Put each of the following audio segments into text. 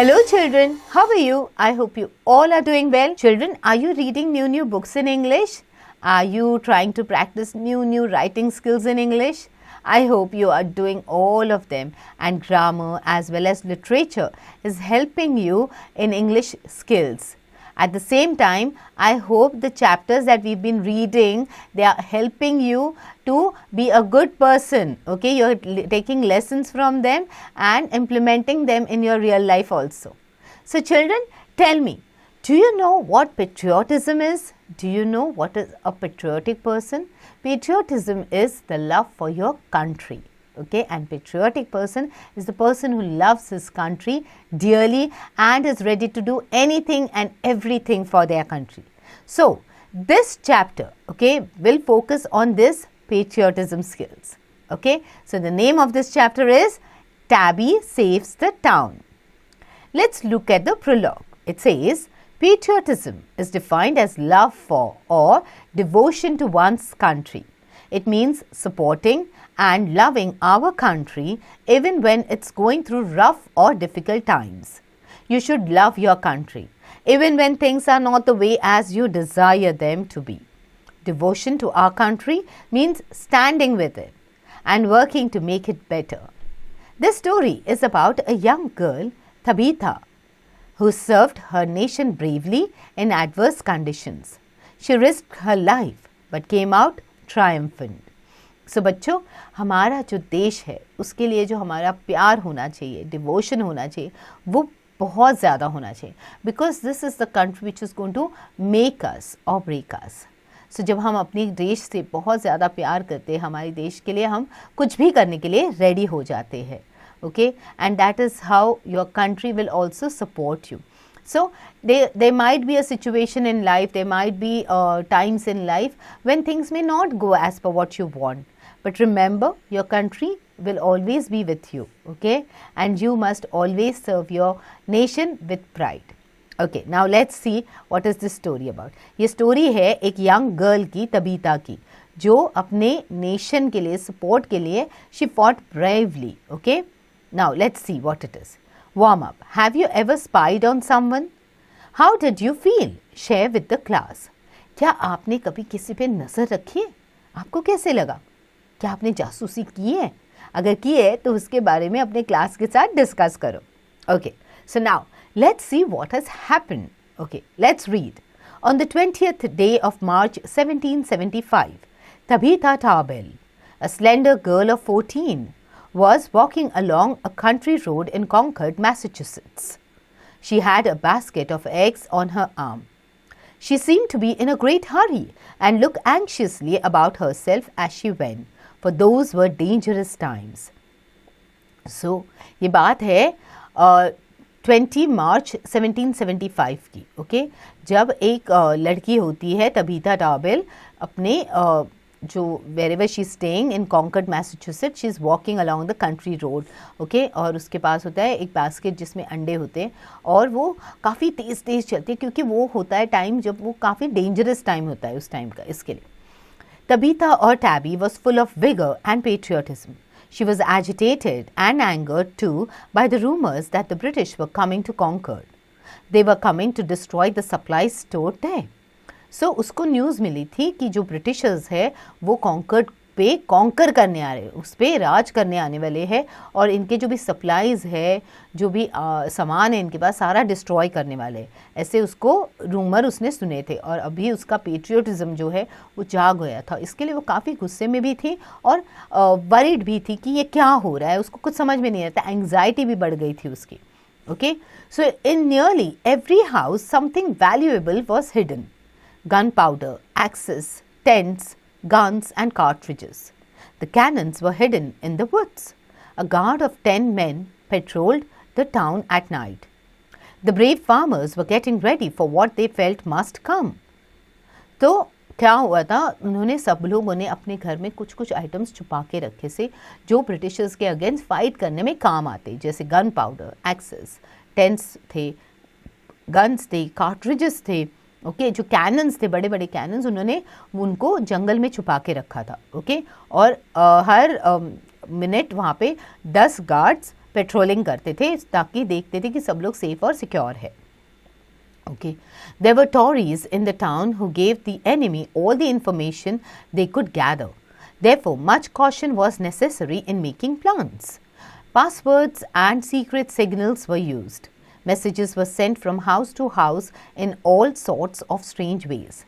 Hello children, how are you? I hope you all are doing well. Children, are you reading new books in English? Are you trying to practice new writing skills in English? I hope you are doing all of them, and grammar as well as literature is helping you in English skills. At the same time, I hope the chapters that we've been reading, they are helping you to be a good person. Okay, you're taking lessons from them and implementing them in your real life also. So children, tell me, do you know what patriotism is? Do you know what is a patriotic person? Patriotism is the love for your country. Okay, and patriotic person is the person who loves his country dearly and is ready to do anything and everything for their country. So this chapter, okay, will focus on this patriotism skills. Okay, so the name of this chapter is Tabby Saves the Town. Let's look at the prologue. It says, patriotism is defined as love for or devotion to one's country. It means supporting and loving our country even when it's going through rough or difficult times. You should love your country even when things are not the way as you desire them to be. Devotion to our country means standing with it and working to make it better. This story is about a young girl, Tabitha, who served her nation bravely in adverse conditions. She risked her life but came out triumphant. So बच्चों, हमारा जो देश है उसके लिए जो हमारा प्यार होना चाहिए, डिवोशन होना चाहिए, वो बहुत ज़्यादा होना चाहिए, because this is the country which is going to make us or break अस. सो जब हम अपने देश से बहुत ज़्यादा प्यार करते हैं, हमारे देश के लिए हम कुछ भी करने के लिए रेडी हो जाते हैं. Okay, and that is how your country will also support you. So there might be a situation in life, there might be times in life when things may not go as per what you want. But remember, your country will always be with you, okay? And you must always serve your nation with pride. Okay, now let's see what is this story about. ये story है एक young girl की, Tabitha की, जो अपने nation के लिए, support के लिए, she fought bravely, okay? Now let's see what it is. Warm up. Have you ever spied on someone? How did you feel? Share with the class. क्या आपने कभी किसी पे नज़र रखी है? आपको कैसे लगा? क्या आपने जासूसी की है? अगर की है तो उसके बारे में अपने क्लास के साथ डिस्कस करो. Okay, so now let's see what has happened. Okay, let's read. On the 20th day of March 1775, Tabitha Tarbell, a slender girl of 14, was walking along a country road in Concord, Massachusetts. She had a basket of eggs on her arm. She seemed to be in a great hurry and looked anxiously about herself as she went, for those were dangerous times. So, ये बात है 20 मार्च 1775 की, okay? जब एक लड़की होती है Tabitha टाबेल अपने जो wherever she is staying in Concord, Massachusetts, she is walking along the country road, okay? और उसके पास होता है एक बास्केट जिसमें अंडे होते हैं और वो काफ़ी तेज़ चलती है क्योंकि वो होता है टाइम जब वो काफ़ी डेंजरस टाइम होता है उस टाइम का. इसके लिए Tabitha or Tabby was full of vigor and patriotism. She was agitated and angered too by the rumors that the British were coming to Concord. They were coming to destroy the supplies stored there. So उसको news मिली थी कि जो Britishers है वो conquered पे conquer करने आ रहे हैं, उस पर राज करने आने वाले हैं और इनके जो भी सप्लाईज़ है, जो भी सामान है इनके पास सारा डिस्ट्रॉय करने वाले हैं. ऐसे उसको रूमर उसने सुने थे और अभी उसका पेट्रियोटिज़म जो है वो जाग गया था. इसके लिए वो काफ़ी गुस्से में भी थी और वरीड भी थी कि ये क्या हो रहा है, उसको कुछ समझ में नहीं आता. एंग्जाइटी भी बढ़ गई थी उसकी. Okay, so in nearly every house something valuable was hidden. Gunpowder, axes, tents, guns and cartridges. The cannons were hidden in the woods. A guard of 10 men patrolled the town at night. The brave farmers were getting ready for what they felt must come. तो क्या हुआ था, उन्होंने सब लोगों ने अपने घर में कुछ कुछ आइटम्स छुपा के रखे से जो ब्रिटिशर्स के अगेंस्ट फाइट करने में काम आते, जैसे गन पाउडर, एक्सेस, टेंट्स थे, गन्स थे, कार्ट्रिजेस थे. ओके, जो कैनन्स थे, बड़े बड़े कैनन्स, उन्होंने उनको जंगल में छुपा के रखा था. ओके, और हर मिनट वहाँ पे 10 गार्ड्स पेट्रोलिंग करते थे ताकि देखते थे कि सब लोग सेफ और सिक्योर है. Okay. There were Tories in the town who gave the enemy all the information they could gather. Therefore, much caution was necessary in making plans. Passwords and secret signals were used. Messages were sent from house to house in all sorts of strange ways.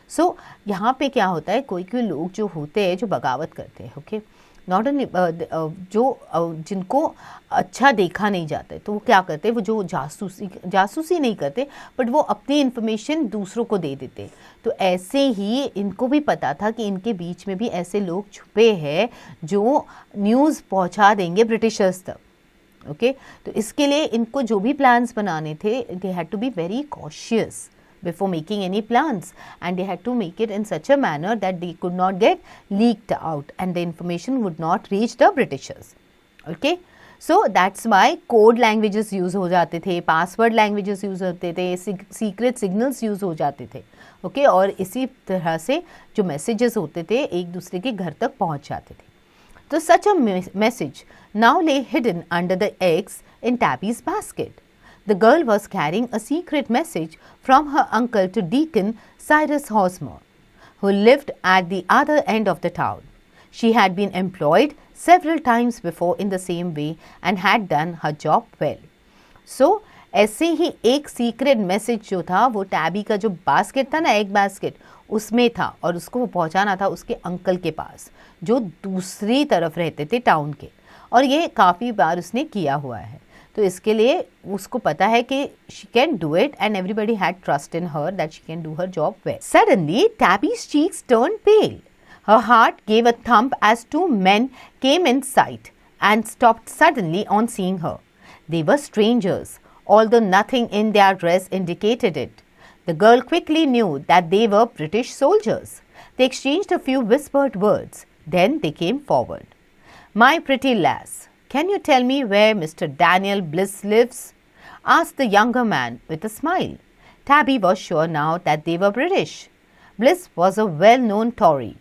So, यहाँ पे क्या होता है, कोई कोई लोग जो होते हैं जो बगावत करते हैं, ओके, नॉट ओनली जिनको अच्छा देखा नहीं जाता है तो वो क्या करते हैं, वो जो जासूसी नहीं करते बट वो अपनी इन्फॉर्मेशन दूसरों को दे देते. तो ऐसे ही इनको भी पता था कि इनके बीच में भी ऐसे लोग छुपे हैं जो न्यूज़ पहुंचा देंगे ब्रिटिशर्स तक. ओके, तो इसके लिए इनको जो भी प्लान्स बनाने थे, they had to be very cautious before making any plans, and they had to make it in such a manner that they could not get leaked out and the information would not reach the Britishers. Okay, so that's why code languages use हो जाते थे, password languages use होते थे, secret signals use हो जाते थे. Okay, और इसी तरह से जो messages होते थे एक दूसरे के घर तक पहुंच जाते थे. तो such a message now lay hidden under the eggs in Tabby's basket. The girl was carrying a secret message from her uncle to Deacon Cyrus Hosmer, who lived at the other end of the town. She had been employed several times before in the same way and had done her job well. So, ऐसे ही एक secret message जो था वो tabby का जो basket था ना, egg basket, उसमें था और उसको वो पहुंचाना था उसके अंकल के पास जो दूसरी तरफ रहते थे टाउन के. और ये काफ़ी बार उसने किया हुआ है. तो इसके लिए उसको पता है कि she can do it and everybody had trust in her that she can do her job well. Suddenly, Tabby's cheeks turned pale. Her heart gave a thump as two men came in sight and stopped suddenly on seeing her. They were strangers, although nothing in their dress indicated it. The girl quickly knew that they were British soldiers. They exchanged a few whispered words. Then they came forward. "My pretty lass, can you tell me where Mr. Daniel Bliss lives?" asked the younger man with a smile. Tabby was sure now that they were British. Bliss was a well-known Tory,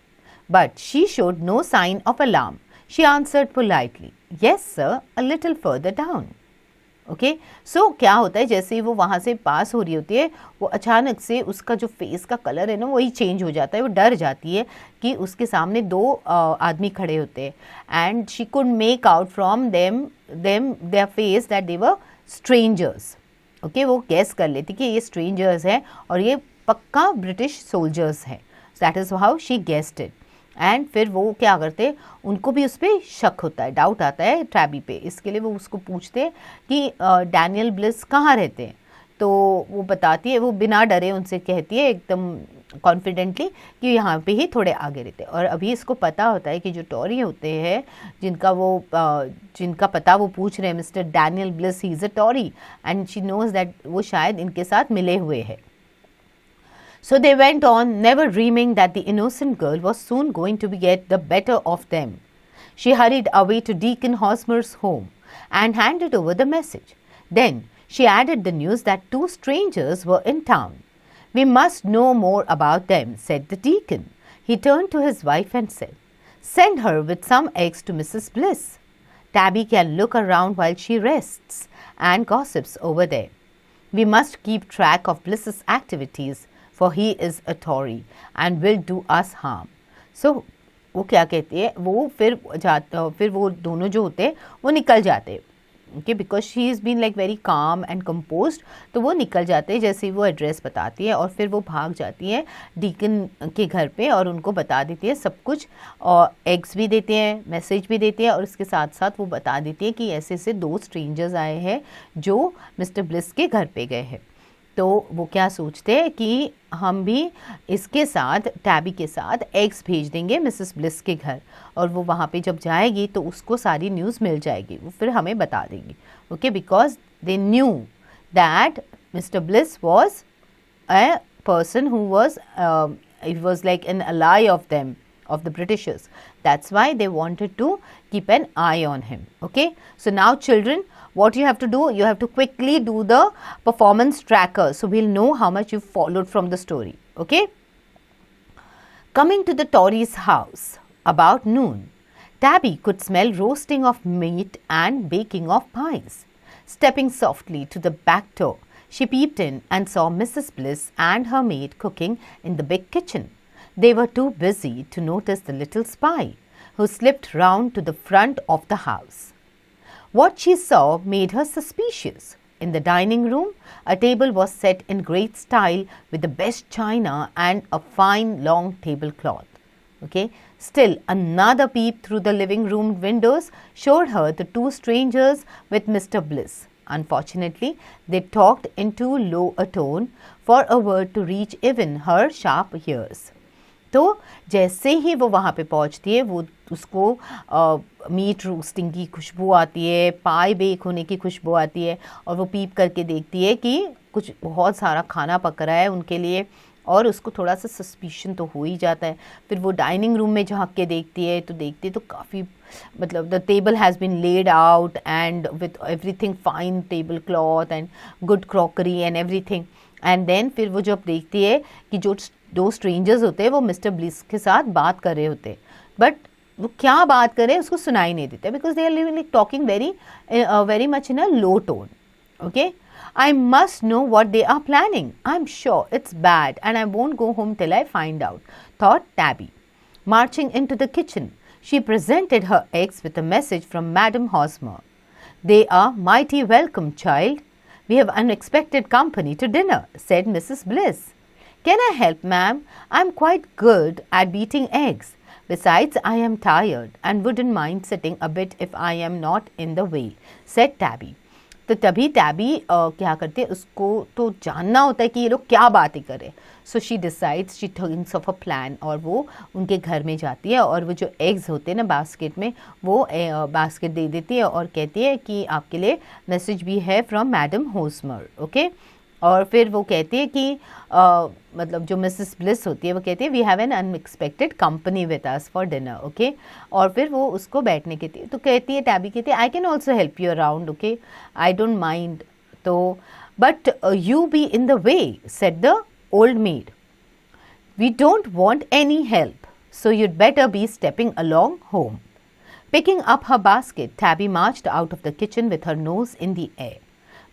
but she showed no sign of alarm. She answered politely, "Yes, sir, a little further down." Okay, so क्या होता है, जैसे ही वो वहाँ से पास हो रही होती है वो अचानक से उसका जो फेस का कलर है ना वही चेंज हो जाता है. वो डर जाती है कि उसके सामने दो आदमी खड़े होते हैं and she could make out from them their face that they were strangers. Okay, वो गैस कर लेती कि ये स्ट्रेंजर्स हैं और ये पक्का ब्रिटिश सोल्जर्स हैं. That is how she guessed it. And फिर वो क्या करते, उनको भी उस पर शक होता है, डाउट आता है टैबी पे. इसके लिए वो उसको पूछते हैं कि डैनियल ब्लिस कहाँ रहते हैं. तो वो बताती है, वो बिना डरे उनसे कहती है एकदम कॉन्फिडेंटली कि यहाँ पे ही थोड़े आगे रहते हैं. और अभी इसको पता होता है कि जो टॉरी होते हैं जिनका पता वो पूछ रहे हैं, mister Daniel Bliss, he is a Tory and she knows that वो शायद इनके साथ मिले हुए हैं. So they went on, never dreaming that the innocent girl was soon going to get the better of them. She hurried away to Deacon Hosmer's home and handed over the message. Then she added the news that two strangers were in town. "We must know more about them," said the deacon. He turned to his wife and said, "Send her with some eggs to Mrs. Bliss. Tabby can look around while she rests and gossips over there. We must keep track of Bliss's activities, for he is a Tory and will do us harm." So वो क्या कहती है, वो फिर वो दोनों जो होते हैं वो निकल जाते हैं. Okay, because she is been like very calm and composed. तो वो निकल जाते हैं जैसे ही वो एड्रेस बताती है और फिर वो भाग जाती है डीकन के घर पे और उनको बता देती है सब कुछ. और एग्स भी देते हैं, मैसेज भी देते हैं और इसके साथ साथ वो बता देती है कि ऐसे ऐसे दो स्ट्रेंजर्स आए हैं जो मिस्टर ब्लिस के घर पे गए हैं. तो वो क्या सोचते हैं कि हम भी इसके साथ, टैबी के साथ एग्स भेज देंगे मिसेस ब्लिस के घर और वो वहाँ पे जब जाएगी तो उसको सारी न्यूज़ मिल जाएगी, वो फिर हमें बता देगी. Okay, because they knew that mister Bliss was a person who was like an ally of them, of the Britishers. That's why they wanted to keep an eye on him. Okay, so now children, what you have to do, you have to quickly do the performance tracker so we'll know how much you followed from the story. Okay, coming to the Tory's house about noon, Tabby could smell roasting of meat and baking of pies. Stepping softly to the back door, she peeped in and saw Mrs. Bliss and her maid cooking in the big kitchen. They were too busy to notice the little spy, who slipped round to the front of the house. What she saw made her suspicious. In the dining room, a table was set in great style with the best china and a fine long tablecloth. Okay. Still, another peep through the living room windows showed her the two strangers with Mr. Bliss. Unfortunately, they talked in too low a tone for a word to reach even her sharp ears. तो जैसे ही वो वहाँ पे पहुँचती है, वो उसको meet roasting की खुशबू आती है, पाई बेक होने की खुशबू आती है, और वो पीप करके देखती है कि कुछ बहुत सारा खाना पक रहा है उनके लिए, और उसको थोड़ा सा सस्पिशन तो हो ही जाता है. फिर वो डाइनिंग रूम में झांक के देखती है तो काफ़ी मतलब the table has been laid out and with everything fine table cloth and good crockery and everything. And then फिर वो जब देखती है कि जो दो स्ट्रेंजर्स होते हैं वो मिस्टर ब्लिस के साथ बात कर रहे होते हैं, बट वो क्या बात कर रहे हैं उसको सुनाई नहीं देता, because they are like talking very much in a low tone. Okay, I must know what they are planning. I'm sure it's bad and I won't go home till I find out, thought Tabby. Marching into the kitchen, she presented her eggs with a message from Madam Hosmer. They are mighty welcome, child. We have unexpected company to dinner, said Mrs. Bliss. Can I help, ma'am? I'm quite good at beating eggs. Besides, I am tired and wouldn't mind sitting a bit if I am not in the way, said Tabby. तो तभी tabby क्या करती है, उसको तो जानना होता है कि ये लोग क्या बातें करें. So she decides, she thinks of a plan, और वो उनके घर में जाती है और वो जो एग्स होते हैं ना बास्केट में, वो बास्केट दे देती है और कहती है कि आपके लिए मैसेज भी है फ्रॉम मैडम होस्मर. ओके, और फिर वो कहती है कि मतलब जो मिसेस ब्लिस होती है वो कहती है we have an unexpected company with us for dinner. Okay, और फिर वो उसको बैठने के तो कहती है, टैबी कहती है I can also help you around. Okay, I don't mind, तो but you be in the way, said the old maid. We don't want any help, so you'd better be stepping along home. Picking up her basket, Tabby marched out of the kitchen with her nose in the air.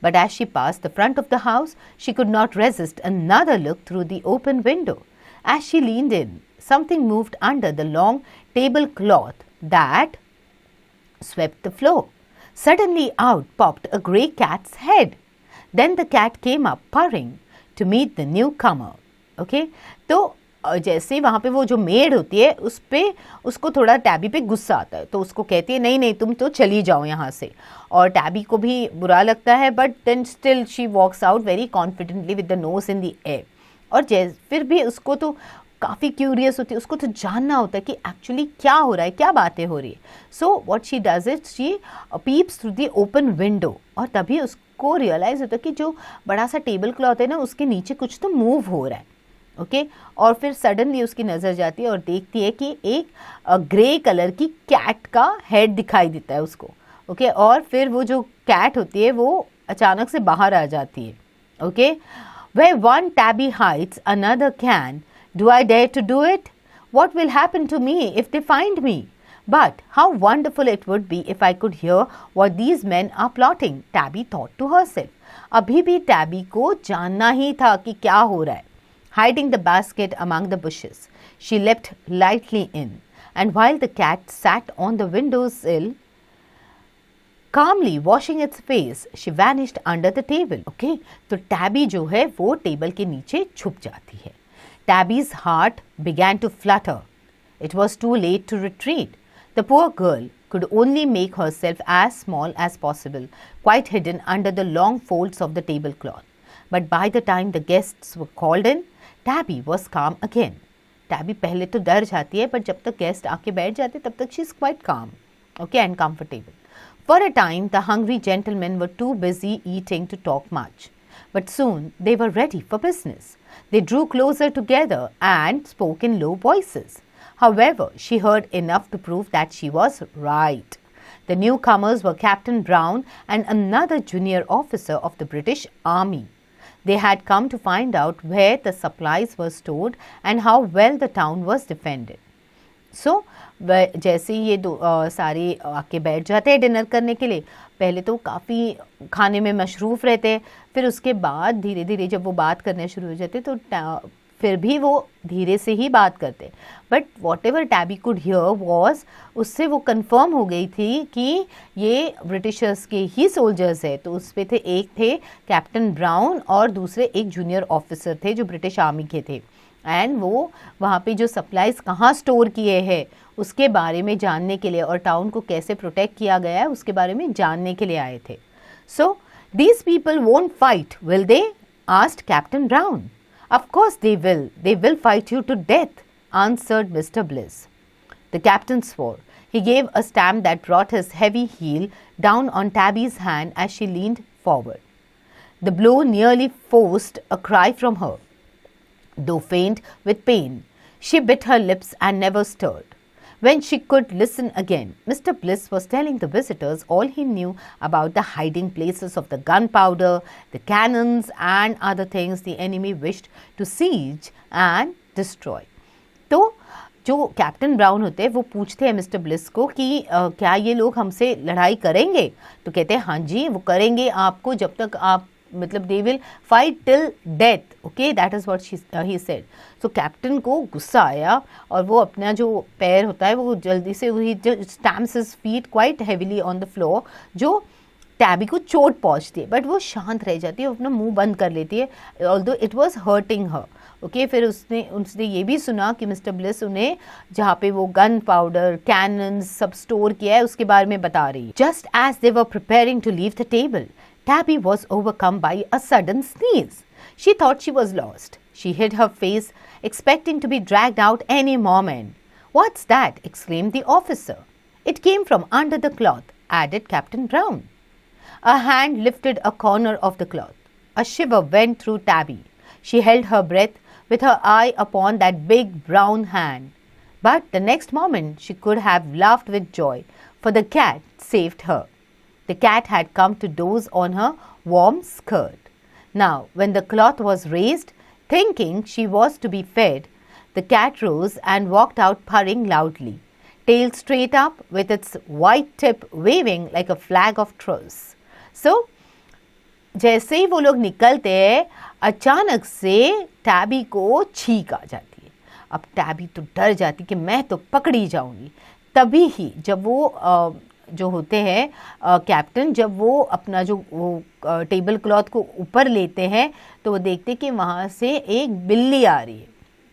But as she passed the front of the house, she could not resist another look through the open window. As she leaned in, something moved under the long tablecloth that swept the floor. Suddenly out popped a grey cat's head. Then the cat came up purring to meet the newcomer. Okay? तो जैसे वहाँ पे वो जो made होती है उसको थोड़ा टैबी पे गुस्सा आता है, तो उसको कहती है नहीं तुम तो चली जाओ यहाँ से. और टैबी को भी बुरा लगता है, but then still she walks out very confidently with the nose in the air. और फिर भी उसको तो काफ़ी क्यूरियस होती है, उसको तो जानना होता है कि एक्चुअली क्या हो रहा है, क्या बातें हो रही है. So what she does it, she peeps through the open window, और तभी उसको रियलाइज़ होता है कि जो बड़ा सा टेबल क्लॉथ है ना उसके नीचे कुछ तो मूव हो रहा है. ओके, और फिर सडनली उसकी नज़र जाती है और देखती है कि एक ग्रे कलर की कैट का हेड दिखाई देता है उसको. ओके, और फिर वो जो कैट होती है वो अचानक से बाहर आ जाती है. Okay, where one tabby hides another can, do I dare to do it? What will happen to me if they find me? But how wonderful it would be if I could hear what these men are plotting, Tabby thought to herself. अभी भी tabby को जानना ही था कि क्या हो रहा है. Hiding the basket among the bushes, she leapt lightly in, and while the cat sat on the windowsill, calmly washing its face, she vanished under the table. Okay, तो टैबी जो है वो टेबल के नीचे छुप जाती है. Tabby's heart began to flutter. It was too late to retreat. The poor girl could only make herself as small as possible, quite hidden under the long folds of the tablecloth. But by the time the guests were called in, Tabby was calm again. Tabby पहले तो डर जाती है, पर जब तक guest आके बैठ जाते तब तक she is quite calm, okay, and comfortable. For a time, the hungry gentlemen were too busy eating to talk much. But soon they were ready for business. They drew closer together and spoke in low voices. However, she heard enough to prove that she was right. The newcomers were Captain Brown and another junior officer of the British Army. They had come to find out where the supplies were stored and how well the town was defended. सो जैसे ही ये सारे आके बैठ जाते हैं dinner करने के लिए, पहले तो काफ़ी खाने में मशरूफ़ रहते हैं, फिर उसके बाद धीरे धीरे जब वो बात करने शुरू हो जाते तो फिर भी वो धीरे से ही बात करते, but what ever tabby could hear was, उससे वो कंफर्म हो गई थी कि ये ब्रिटिशर्स के ही सोल्जर्स है। तो उस पे थे, एक थे कैप्टन ब्राउन और दूसरे एक जूनियर ऑफिसर थे जो ब्रिटिश आर्मी के थे, एंड वो वहाँ पे जो सप्लाईज कहाँ स्टोर किए हैं उसके बारे में जानने के लिए और टाउन को कैसे प्रोटेक्ट किया गया है उसके बारे में जानने के लिए आए थे। So these people won't fight, will they? Asked captain brown. Of course they will. They will fight you to death, answered Mr. Bliss. The captain swore. He gave a stamp that brought his heavy heel down on Tabby's hand as she leaned forward. The blow nearly forced a cry from her. Though faint with pain, she bit her lips and never stirred. When she could listen again, Mr. Bliss was telling the visitors all he knew about the hiding places of the gunpowder, the cannons and other things the enemy wished to siege and destroy. तो जो captain brown होते हैं वो पूछते हैं mister bliss को कि क्या ये लोग हमसे लड़ाई करेंगे? तो कहते हैं हाँ जी, वो करेंगे आपको जब तक आप, मतलब they will fight till death, okay, that is what he said. So captain को गुस्सा आया और वो अपना जो पैर होता है वो जल्दी से वही stamps his feet quite heavily on the floor, जो टैबी को चोट पहुंचती है, बट वो शांत रह जाती है, अपना मुंह बंद कर लेती है, although it was hurting her, okay. फिर उसने ये भी सुना कि मिस्टर ब्लिस उन्हें जहाँ पे वो गन पाउडर, कैनन सब स्टोर किया है उसके बारे में बता रही है। Just as they were preparing to leave the table, Tabby was overcome by a sudden sneeze. She thought she was lost. She hid her face, expecting to be dragged out any moment. What's that? Exclaimed the officer. It came from under the cloth, added Captain Brown. A hand lifted a corner of the cloth. A shiver went through Tabby. She held her breath with her eye upon that big brown hand. But the next moment she could have laughed with joy, for the cat saved her. The cat had come to doze on her warm skirt. Now, when the cloth was raised, thinking she was to be fed, the cat rose and walked out purring loudly, tail straight up with its white tip waving like a flag of truce. So, जैसे ही वो लोग निकलते हैं, अचानक से tabby को छींक आ जाती है। अब टैबी तो डर जाती कि मैं तो पकड़ी जाऊंगी। तभी ही जब वो जो होते हैं कैप्टन, जब वो अपना जो वो टेबल क्लॉथ को ऊपर लेते हैं तो वो देखते कि वहाँ से एक बिल्ली आ रही है,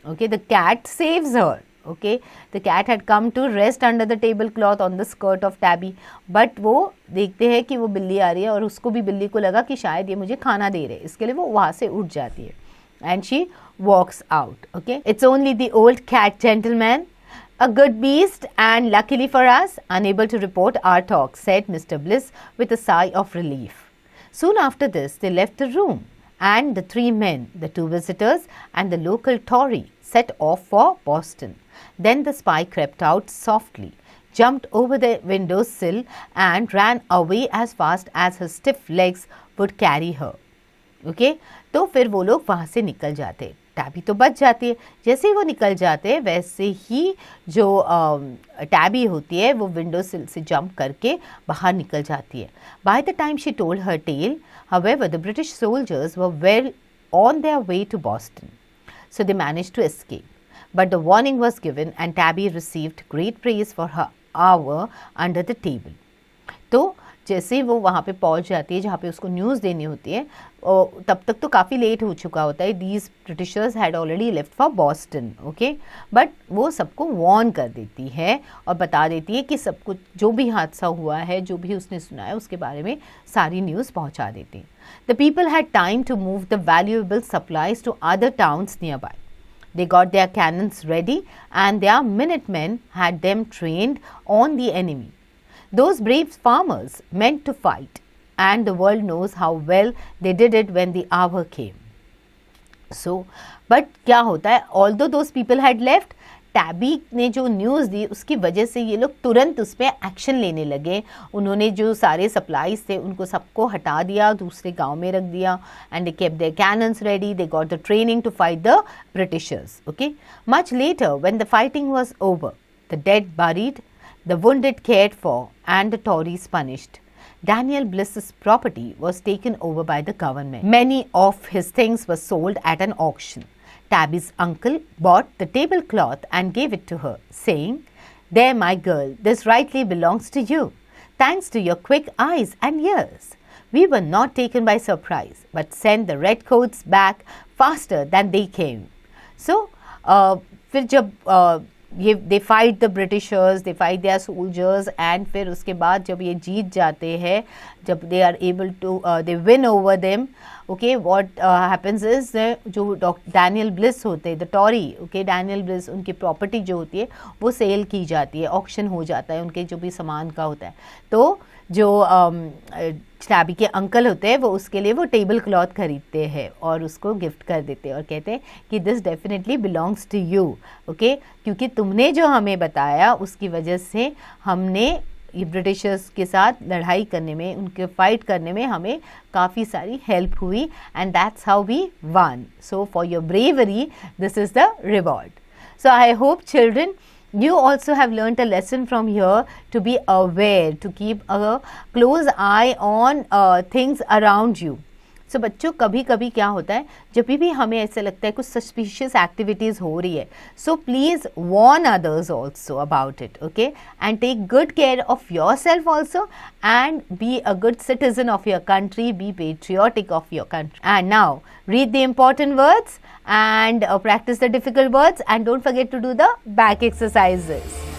okay. The cat saves her, okay. The cat had come to rest under the table cloth on the skirt of Tabby, but वो देखते हैं कि वो बिल्ली आ रही है और उसको भी, बिल्ली को लगा कि शायद ये मुझे खाना दे रहे, इसके लिए वो वहाँ से उठ जाती है, and she walks out, okay. It's only the old cat gentleman, a good beast, and luckily for us, unable to report our talk, said Mr. Bliss with a sigh of relief. Soon after this, they left the room, and the three men, the two visitors, and the local Tory set off for Boston. Then the spy crept out softly, jumped over the window sill, and ran away as fast as her stiff legs would carry her. Okay? तो फिर वो लोग वहाँ से निकल जाते। Tabby तो बच जाती है। जैसे ही वो निकल जाते हैं वैसे ही जो टैबी होती है वो विंडो सिल से जंप करके बाहर निकल जाती है। By the time she told her tale, however, the British soldiers were well on their way to Boston, so they managed to escape. But the warning was given and Tabby received great praise for her hour under the table. तो जैसे ही वो वहाँ पे पहुँच जाती है जहाँ पे उसको न्यूज़ देनी होती है, तब तक तो काफ़ी लेट हो चुका होता है। These Britishers had already left for Boston, okay. But वो सबको वार्न कर देती है और बता देती है कि सब कुछ जो भी हादसा हुआ है, जो भी उसने सुना है, उसके बारे में सारी न्यूज़ पहुँचा देती है। The people had time to move the valuable supplies to other towns nearby. They got their cannons ready and their minutemen had them trained on the enemy. Those brave farmers meant to fight, and the world knows how well they did it when the hour came. So, but क्या होता है, although those people had left, tabby ने जो news दी उसकी वजह से ये लोग तुरंत उस पर एक्शन लेने लगे। उन्होंने जो सारे सप्लाईज थे उनको सबको हटा दिया, दूसरे गांव में रख दिया, and they kept their cannons ready, they got the training to fight the Britishers, okay. Much later when the fighting was over, the dead buried, the wounded cared for, and the Tories punished. Daniel Bliss's property was taken over by the government. Many of his things were sold at an auction. Tabby's uncle bought the tablecloth and gave it to her, saying, "There, my girl, this rightly belongs to you. Thanks to your quick eyes and ears, we were not taken by surprise, but sent the redcoats back faster than they came." So, फिर जब ये they fight the Britishers, they fight their soldiers, and फिर उसके बाद जब ये जीत जाते हैं, जब they are able to they win over them, okay, what happens is, जो डैनियल ब्लिस होते हैं, the Tory, okay, Daniel Bliss, उनकी प्रॉपर्टी जो होती है वो सेल की जाती है, ऑक्शन हो जाता है उनके जो भी सामान का होता है. तो जो टैबी के अंकल होते हैं वो उसके लिए वो टेबल क्लॉथ खरीदते हैं और उसको गिफ्ट कर देते हैं और कहते हैं कि this definitely belongs to you, okay, क्योंकि तुमने जो हमें बताया उसकी वजह से हमने ये ब्रिटिशर्स के साथ लड़ाई करने में, उनके फाइट करने में हमें काफ़ी सारी हेल्प हुई, and that's how we won. So for your bravery this is the reward. So I hope, children, you also have learnt a lesson from here to be aware, to keep a close eye on things around you. So बच्चों, कभी कभी क्या होता है, जब भी हमें ऐसा लगता है कुछ सस्पिशियस एक्टिविटीज़ हो रही है, so please warn others also about it, okay, and take good care of yourself also, and be a good citizen of your country, be patriotic of your country. And now read the important words and practice the difficult words, and don't forget to do the back exercises.